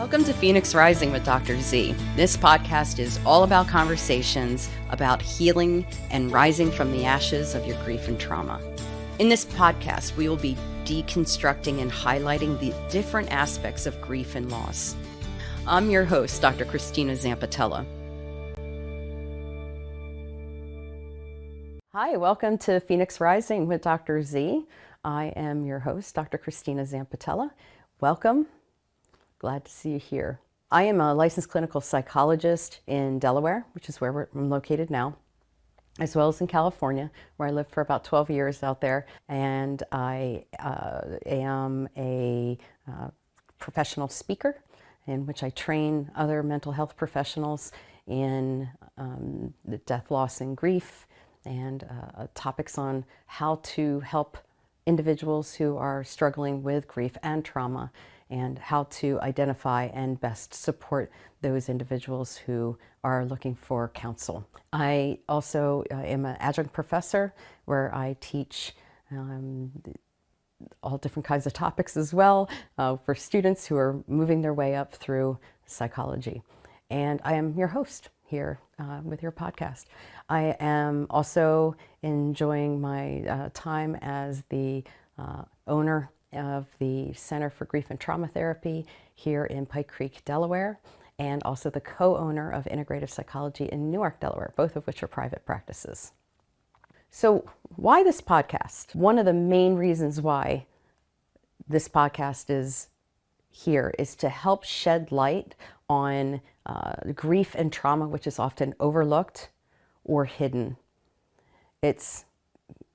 Welcome to Phoenix Rising with Dr. Z. This podcast is all about conversations about healing and rising from the ashes of your grief and trauma. In this podcast, we will be deconstructing and highlighting the different aspects of grief and loss. I'm your host, Dr. Christina Zampatella. Hi, welcome to Phoenix Rising with Dr. Z. I am your host, Dr. Christina Zampatella. Welcome. Glad to see you here. I am a licensed clinical psychologist in Delaware, which is where I'm located now, as well as in California, where I lived for about 12 years out there. And I am a professional speaker in which I train other mental health professionals in the death, loss, and grief, and topics on how to help individuals who are struggling with grief and trauma, and how to identify and best support those individuals who are looking for counsel. I also am an adjunct professor where I teach all different kinds of topics as well for students who are moving their way up through psychology. And I am your host here with your podcast. I am also enjoying my time as the owner of the Center for Grief and Trauma Therapy here in Pike Creek, Delaware, and also the co-owner of Integrative Psychology in Newark, Delaware, both of which are private practices. So why this podcast? One of the main reasons why this podcast is here is to help shed light on grief and trauma, which is often overlooked or hidden. It's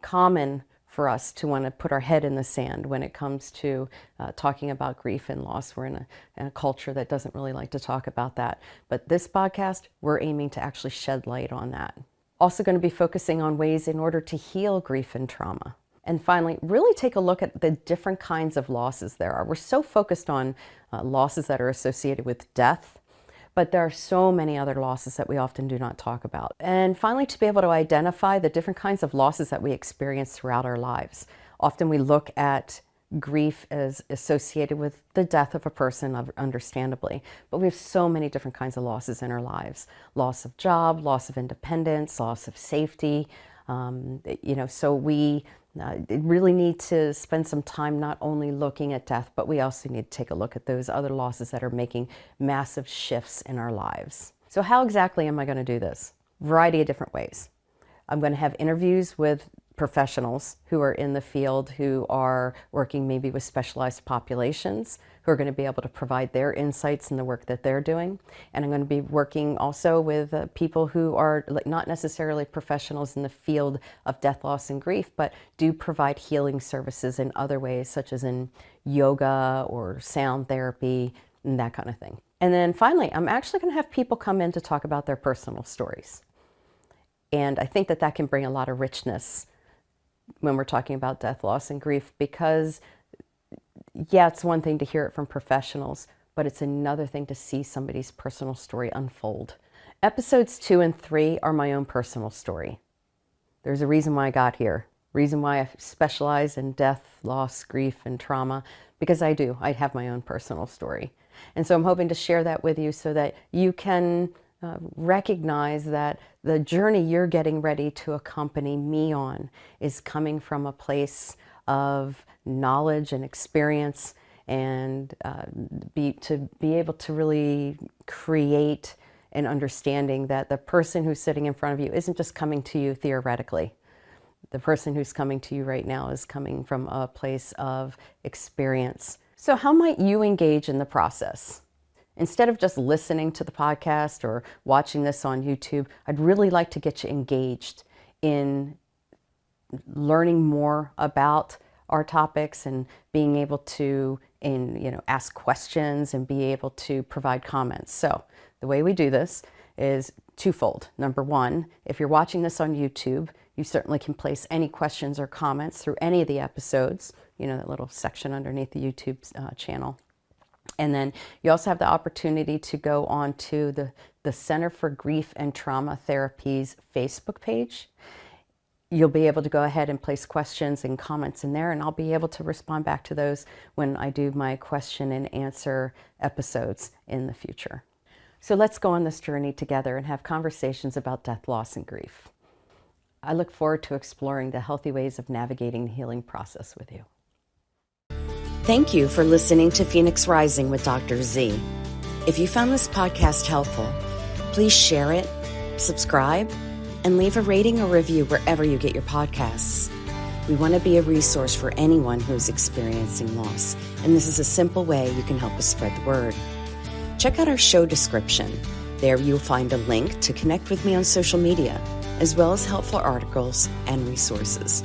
common for us to want to put our head in the sand when it comes to talking about grief and loss. We're in a culture that doesn't really like to talk about that. But this podcast, we're aiming to actually shed light on that. Also going to be focusing on ways in order to heal grief and trauma. And finally, really take a look at the different kinds of losses there are. We're so focused on losses that are associated with death, but there are so many other losses that we often do not talk about. And finally, to be able to identify the different kinds of losses that we experience throughout our lives. Often we look at grief as associated with the death of a person, understandably, but we have so many different kinds of losses in our lives. Loss of job, loss of independence, loss of safety. So we really need to spend some time not only looking at death, but we also need to take a look at those other losses that are making massive shifts in our lives. So how exactly am I going to do this? Variety of different ways. I'm going to have interviews with professionals who are in the field, who are working maybe with specialized populations, who are going to be able to provide their insights in the work that they're doing. And I'm going to be working also with people who are not necessarily professionals in the field of death, loss, and grief, but do provide healing services in other ways, such as in yoga or sound therapy and that kind of thing. And then finally, I'm actually going to have people come in to talk about their personal stories. And I think that can bring a lot of richness when we're talking about death, loss, and grief, because yeah, it's one thing to hear it from professionals, but it's another thing to see somebody's personal story unfold. Episodes 2 and 3 are my own personal story. There's a reason why I got here, reason why I specialize in death, loss, grief, and trauma, because I have my own personal story. And so I'm hoping to share that with you so that you can recognize that the journey you're getting ready to accompany me on is coming from a place of knowledge and experience, and be able to really create an understanding that the person who's sitting in front of you isn't just coming to you theoretically. The person who's coming to you right now is coming from a place of experience. So how might you engage in the process? Instead of just listening to the podcast or watching this on YouTube, I'd really like to get you engaged in learning more about our topics and being able to ask questions and be able to provide comments. So the way we do this is twofold. Number one, if you're watching this on YouTube, you certainly can place any questions or comments through any of the episodes, that little section underneath the YouTube channel. And then you also have the opportunity to go on to the Center for Grief and Trauma Therapy's Facebook page. You'll be able to go ahead and place questions and comments in there, and I'll be able to respond back to those when I do my question and answer episodes in the future. So let's go on this journey together and have conversations about death, loss, and grief. I look forward to exploring the healthy ways of navigating the healing process with you. Thank you for listening to Phoenix Rising with Dr. Z. If you found this podcast helpful, please share it, subscribe, and leave a rating or review wherever you get your podcasts. We want to be a resource for anyone who's experiencing loss, and this is a simple way you can help us spread the word. Check out our show description. There you'll find a link to connect with me on social media, as well as helpful articles and resources.